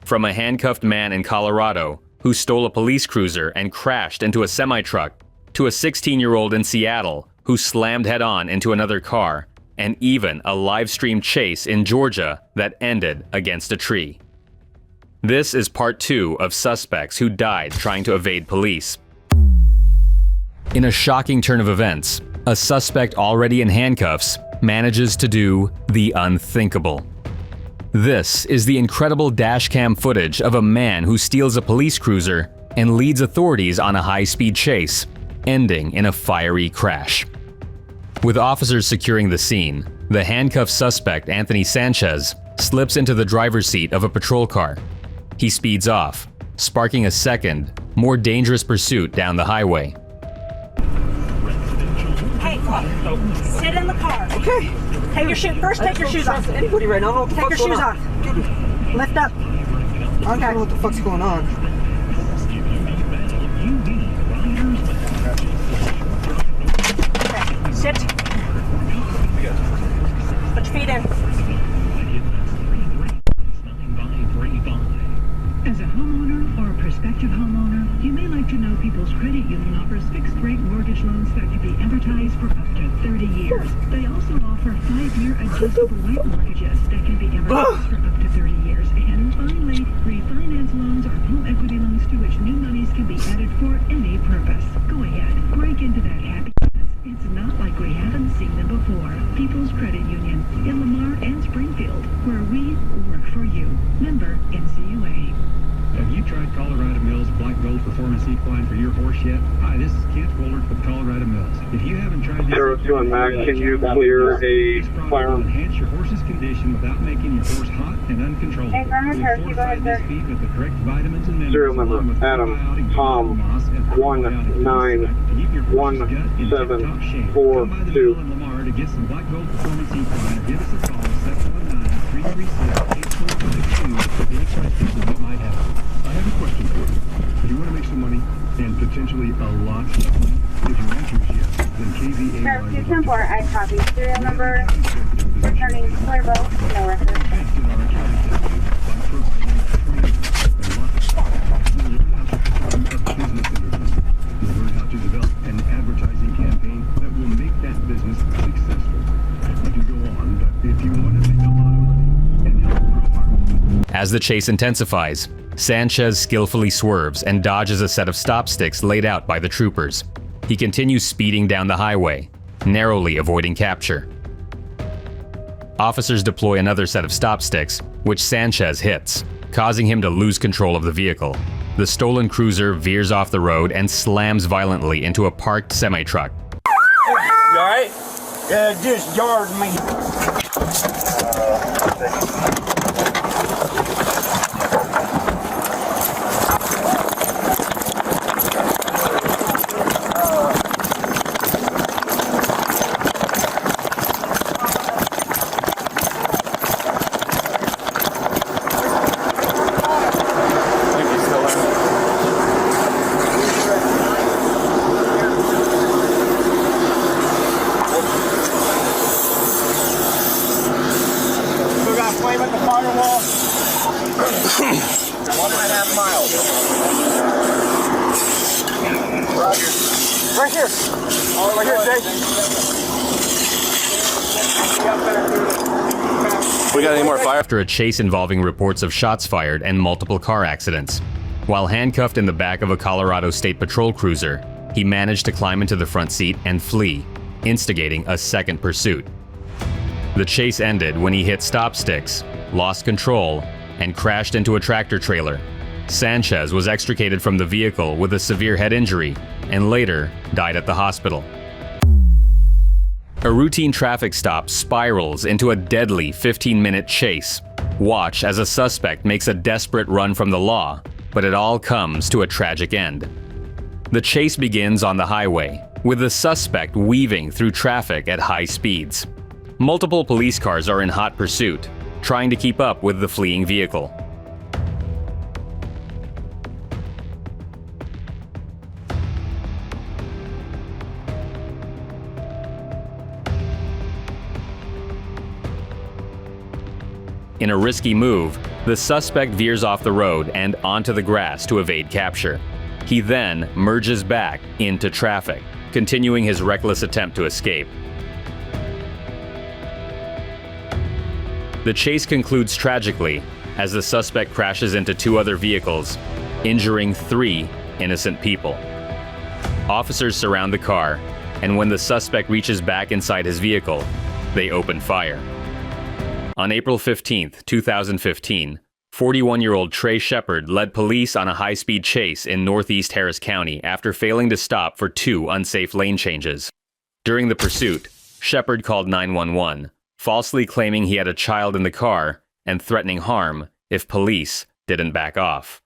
from a handcuffed man in Colorado who stole a police cruiser and crashed into a semi-truck, to a 16-year-old in Seattle who slammed head-on into another car, and even a live-streamed chase in Georgia that ended against a tree. This is part 2 of suspects who died trying to evade police. In a shocking turn of events, a suspect already in handcuffs manages to do the unthinkable. This is the incredible dashcam footage of a man who steals a police cruiser and leads authorities on a high-speed chase, ending in a fiery crash. With officers securing the scene, the handcuffed suspect Anthony Sanchez slips into the driver's seat of a patrol car. He speeds off, sparking a second, more dangerous pursuit down the highway. Hey, look, sit in the car. Okay. Take your shoes. First, take your shoes off. Anybody right now? I don't know what the Take your fuck's shoes going off. on. Lift up. I don't know what the fuck's going on. Okay, sit. Put your feet in. As a homeowner or a prospective homeowner, you may like to know People's Credit Union offers fixed-rate mortgage loans that can be amortized for up to 30 years. They also offer 5-year adjustable rate mortgages that can be amortized for up to 30 years. And finally, refinance loans are home equity loans to which new monies can be added for any purpose. Go ahead, break into that happy dance. It's not like we haven't seen them before. People's Credit Union in Lamar and Springfield, where we work for you. Member NCUA. Have you tried Colorado Mills Black Gold Performance Equine for your horse yet? Hi, this is Kent Woolard with Colorado Mills. If you haven't tried this, 02 on Mac, can you clear a this product will firearm? enhance your horse's condition without making your horse hot and uncontrollable. Hey, Vernon, We'll Turkey, go fortify ahead, this sir. feed with the correct vitamins and minerals. Serial number, along with Adam, probiotic Tom, moss and probiotic 19 to keep your horse's gut in 17 tip-top shape. 4 Come by the 2. mill in Lamar to get some Black Gold Performance Equine. Give us a call, 719-336-8452. Any questions that you might have. I have a question for you. Do you want to make some money and potentially a lot of money? If your answer is yes, then KVAY Sir, will 274, I copy. Serial number, returning Clearbo, no record. Thanks to our account executive by providing training and lots of you'll learn how to perform a business interview. You'll learn how to develop an advertising campaign that will make that business successful. You can go on, but if you want to make a lot of money and help grow our As the chase intensifies, Sanchez skillfully swerves and dodges a set of stop sticks laid out by the troopers. He continues speeding down the highway, narrowly avoiding capture. Officers deploy another set of stop sticks, which Sanchez hits, causing him to lose control of the vehicle. The stolen cruiser veers off the road and slams violently into a parked semi-truck. You alright? Just jarred me. We got flame at the firewall. 1.5 miles. Roger. Right here. Right here, Jay. We got any more fire? After a chase involving reports of shots fired and multiple car accidents. While handcuffed in the back of a Colorado State Patrol cruiser, he managed to climb into the front seat and flee, instigating a second pursuit. The chase ended when he hit stop sticks, lost control, and crashed into a tractor trailer. Sanchez was extricated from the vehicle with a severe head injury and later died at the hospital. A routine traffic stop spirals into a deadly 15-minute chase. Watch as a suspect makes a desperate run from the law, but it all comes to a tragic end. The chase begins on the highway, with the suspect weaving through traffic at high speeds. Multiple police cars are in hot pursuit, trying to keep up with the fleeing vehicle. In a risky move, The suspect veers off the road and onto the grass to evade capture. He then merges back into traffic, continuing his reckless attempt to escape. The chase concludes tragically as the suspect crashes into 2 other vehicles, injuring 3 innocent people. Officers surround the car, and when the suspect reaches back inside his vehicle, they open fire. On April 15, 2015, 41-year-old Trey Shepard led police on a high-speed chase in northeast Harris County after failing to stop for 2 unsafe lane changes. During the pursuit, Shepard called 911, falsely claiming he had a child in the car and threatening harm if police didn't back off.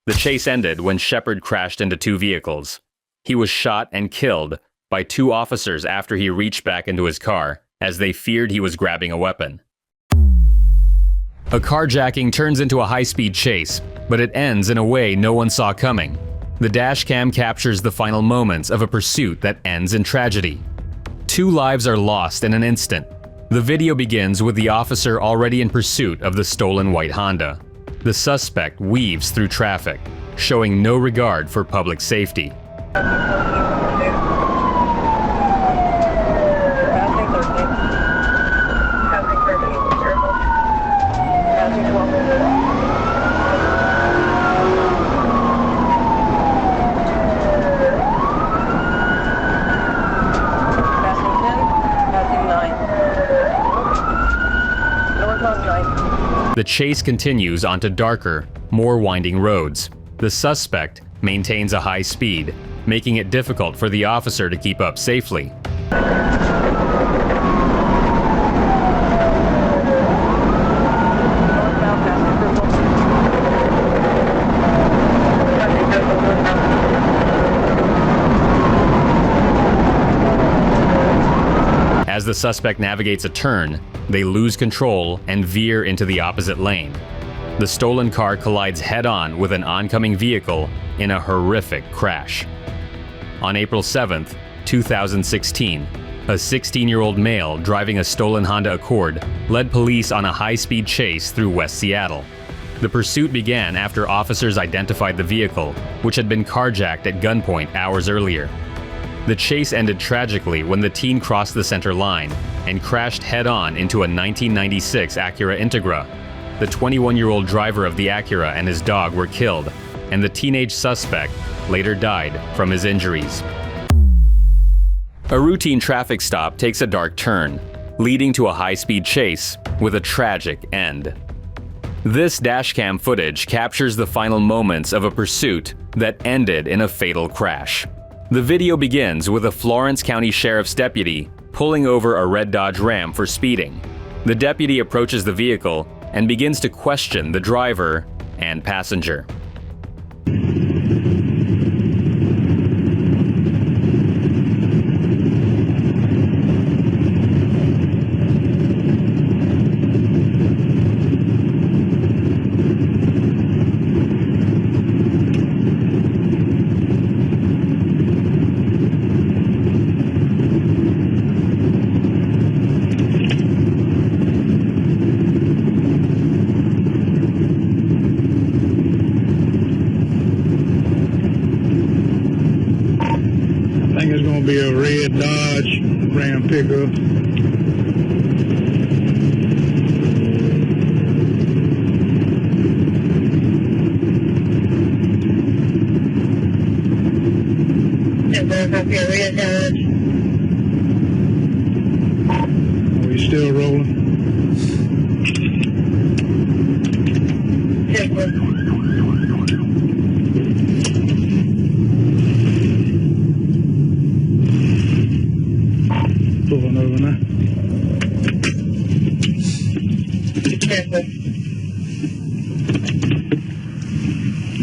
The chase ended when Shepard crashed into 2 vehicles. He was shot and killed by 2 officers after he reached back into his car, as they feared he was grabbing a weapon. A carjacking turns into a high-speed chase, but it ends in a way no one saw coming. The dashcam captures the final moments of a pursuit that ends in tragedy. 2 lives are lost in an instant. The video begins with the officer already in pursuit of the stolen white Honda. The suspect weaves through traffic, showing no regard for public safety. The chase continues onto darker, more winding roads. The suspect maintains a high speed, making it difficult for the officer to keep up safely. As the suspect navigates a turn, they lose control and veer into the opposite lane. The stolen car collides head-on with an oncoming vehicle in a horrific crash. On April 7th, 2016, a 16-year-old male driving a stolen Honda Accord led police on a high-speed chase through West Seattle. The pursuit began after officers identified the vehicle, which had been carjacked at gunpoint hours earlier. The chase ended tragically when the teen crossed the center line and crashed head-on into a 1996 Acura Integra. The 21-year-old driver of the Acura and his dog were killed, and the teenage suspect later died from his injuries. A routine traffic stop takes a dark turn, leading to a high-speed chase with a tragic end. This dashcam footage captures the final moments of a pursuit that ended in a fatal crash. The video begins with a Florence County Sheriff's deputy pulling over a red Dodge Ram for speeding. The deputy approaches the vehicle and begins to question the driver and passenger. Be a red Dodge Ram pickup. Are we still rolling? Pulling over now.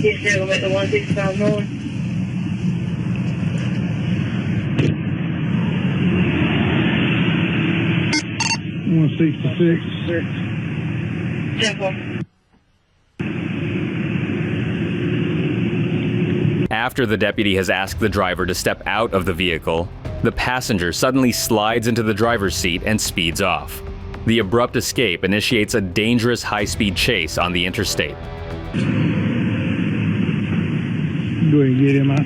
You still make the 165 rolling? After the deputy has asked the driver to step out of the vehicle, the passenger suddenly slides into the driver's seat and speeds off. The abrupt escape initiates a dangerous high-speed chase on the interstate. Go ahead and get him out.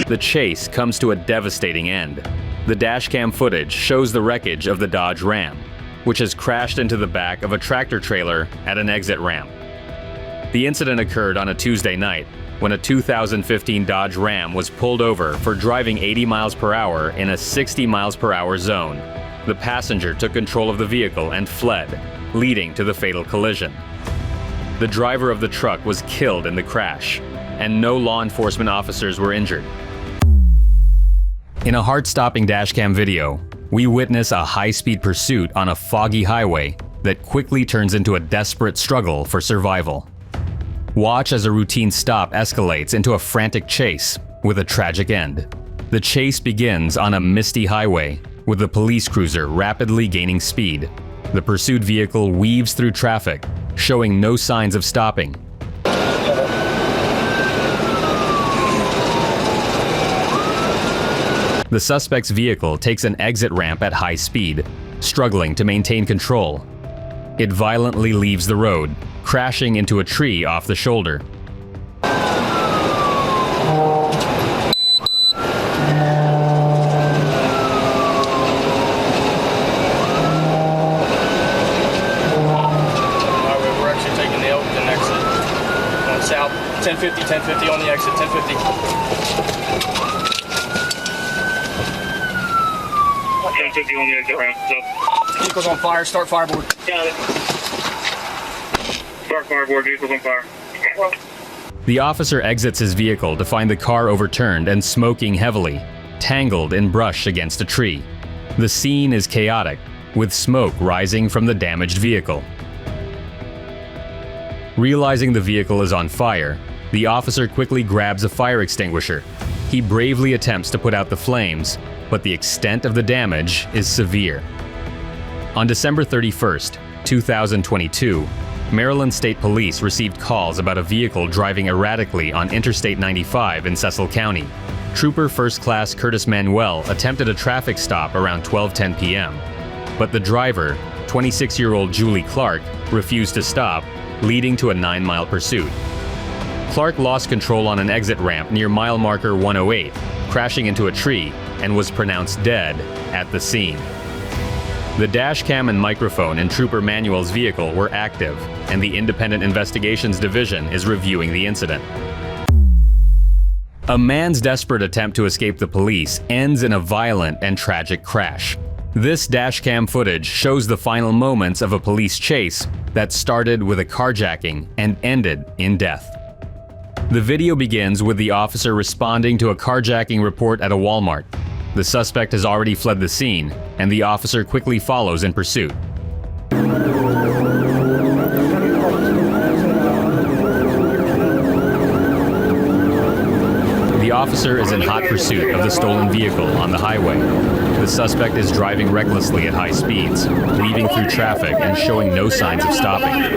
The chase comes to a devastating end. The dashcam footage shows the wreckage of the Dodge Ram, which has crashed into the back of a tractor trailer at an exit ramp. The incident occurred on a Tuesday night when a 2015 Dodge Ram was pulled over for driving 80 miles per hour in a 60 miles per hour zone. The passenger took control of the vehicle and fled, leading to the fatal collision. The driver of the truck was killed in the crash, and no law enforcement officers were injured. In a heart-stopping dashcam video, we witness a high-speed pursuit on a foggy highway that quickly turns into a desperate struggle for survival. Watch as a routine stop escalates into a frantic chase with a tragic end. The chase begins on a misty highway, with the police cruiser rapidly gaining speed. The pursued vehicle weaves through traffic, showing no signs of stopping. The suspect's vehicle takes an exit ramp at high speed, struggling to maintain control. It violently leaves the road, crashing into a tree off the shoulder. We're actually taking the Elkton exit. Going south, 1050 on the exit, 1050. 1050 on the exit ramp. So, Vehicle's on fire, start fireboard. got it. Start fireboard, vehicle's on fire. The officer exits his vehicle to find the car overturned and smoking heavily, tangled in brush against a tree. The scene is chaotic, with smoke rising from the damaged vehicle. Realizing the vehicle is on fire, the officer quickly grabs a fire extinguisher. He bravely attempts to put out the flames, but the extent of the damage is severe. On December 31st, 2022, Maryland State Police received calls about a vehicle driving erratically on Interstate 95 in Cecil County. Trooper First Class Curtis Manuel attempted a traffic stop around 12:10 p.m., but the driver, 26-year-old Julie Clark, refused to stop, leading to a 9-mile pursuit. Clark lost control on an exit ramp near mile marker 108, crashing into a tree, and was pronounced dead at the scene. The dashcam and microphone in Trooper Manuel's vehicle were active, and the Independent Investigations Division is reviewing the incident. A man's desperate attempt to escape the police ends in a violent and tragic crash. This dashcam footage shows the final moments of a police chase that started with a carjacking and ended in death. The video begins with the officer responding to a carjacking report at a Walmart. The suspect has already fled the scene, and the officer quickly follows in pursuit. The officer is in hot pursuit of the stolen vehicle on the highway. The suspect is driving recklessly at high speeds, weaving through traffic and showing no signs of stopping.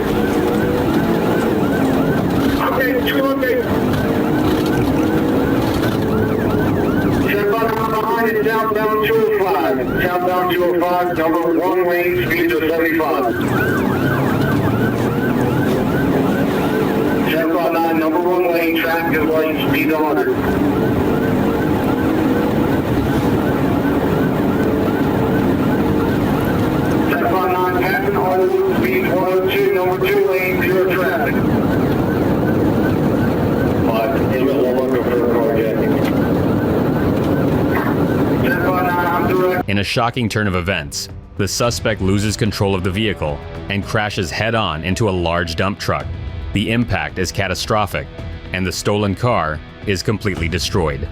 Southbound 205. Southbound 205, number 1 lane, speed of 75. Southbound 9, number 1 lane, traffic is light, speed 100. Southbound 9, passing Hollywood, speed 102, number 2 lane, pure traffic. 5, is looking for a carjacking. In a shocking turn of events, the suspect loses control of the vehicle and crashes head-on into a large dump truck. The impact is catastrophic, and the stolen car is completely destroyed.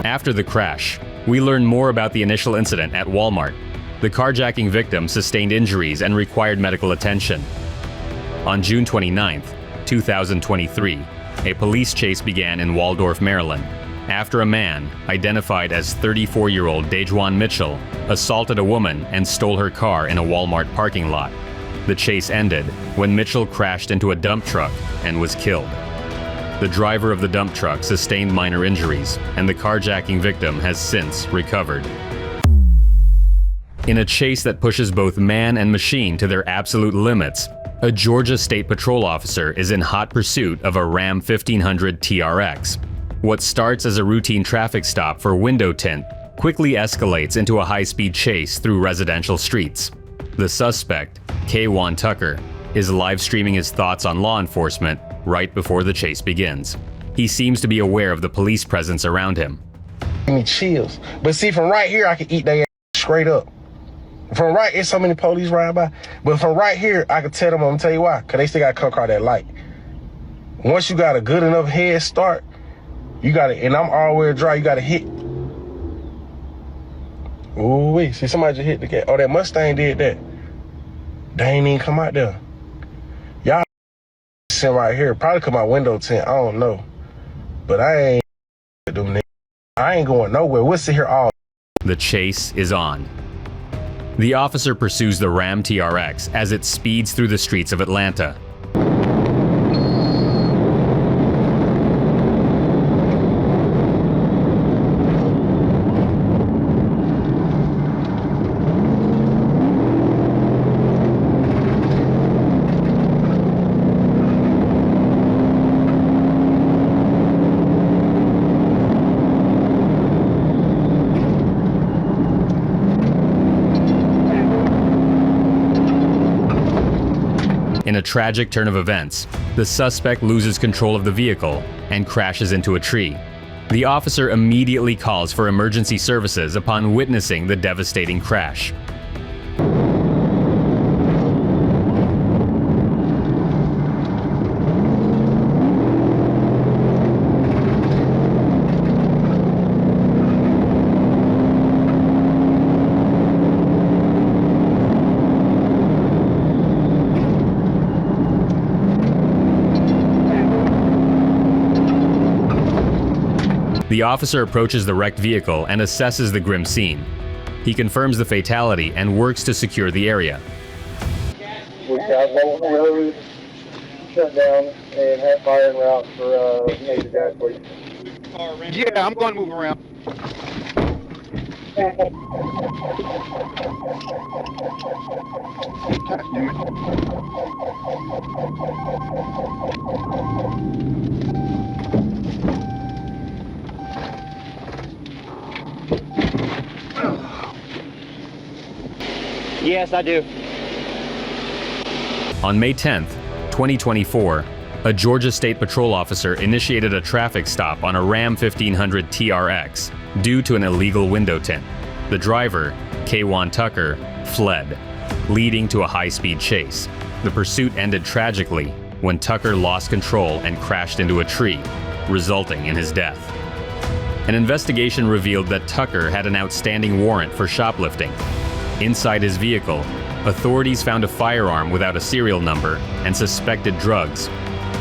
After the crash, we learn more about the initial incident at Walmart. The carjacking victim sustained injuries and required medical attention. On June 29, 2023, a police chase began in Waldorf, Maryland. after a man, identified as 34-year-old Dejuan Mitchell, assaulted a woman and stole her car in a Walmart parking lot. The chase ended when Mitchell crashed into a dump truck and was killed. The driver of the dump truck sustained minor injuries, and the carjacking victim has since recovered. In a chase that pushes both man and machine to their absolute limits, a Georgia State Patrol officer is in hot pursuit of a Ram 1500 TRX. What starts as a routine traffic stop for window tint quickly escalates into a high-speed chase through residential streets. The suspect, Kaywan Tucker, is live streaming his thoughts on law enforcement right before the chase begins. He seems to be aware of the police presence around him. Give me chills. But see, from right here, I can eat their ass straight up. From right, there's so many police riding by. But from right here, I can tell them, I'm gonna tell you why. Because they still got to come across that light. Once you got a good enough head start, you got to, and I'm all-wheel drive, you got to hit. Ooh, wait, see, somebody just hit the gas. Oh, that Mustang did that. They ain't even come out there. Y'all sitting right here. Probably come out window tint, I don't know. But I ain't them niggas. I ain't going nowhere. We'll sit here all. The chase is on. The officer pursues the Ram TRX as it speeds through the streets of Atlanta. In a tragic turn of events, the suspect loses control of the vehicle and crashes into a tree. The officer immediately calls for emergency services upon witnessing the devastating crash. The officer approaches the wrecked vehicle and assesses the grim scene. He confirms the fatality and works to secure the area. We got both roads shut down and have fire en route for major gas for you. Yeah, I'm going to move around. God damn Yes, I do. On May 10th, 2024, a Georgia State Patrol officer initiated a traffic stop on a Ram 1500 TRX due to an illegal window tint. The driver, Kaywan Tucker, fled, leading to a high-speed chase. The pursuit ended tragically when Tucker lost control and crashed into a tree, resulting in his death. An investigation revealed that Tucker had an outstanding warrant for shoplifting. Inside his vehicle, authorities found a firearm without a serial number and suspected drugs,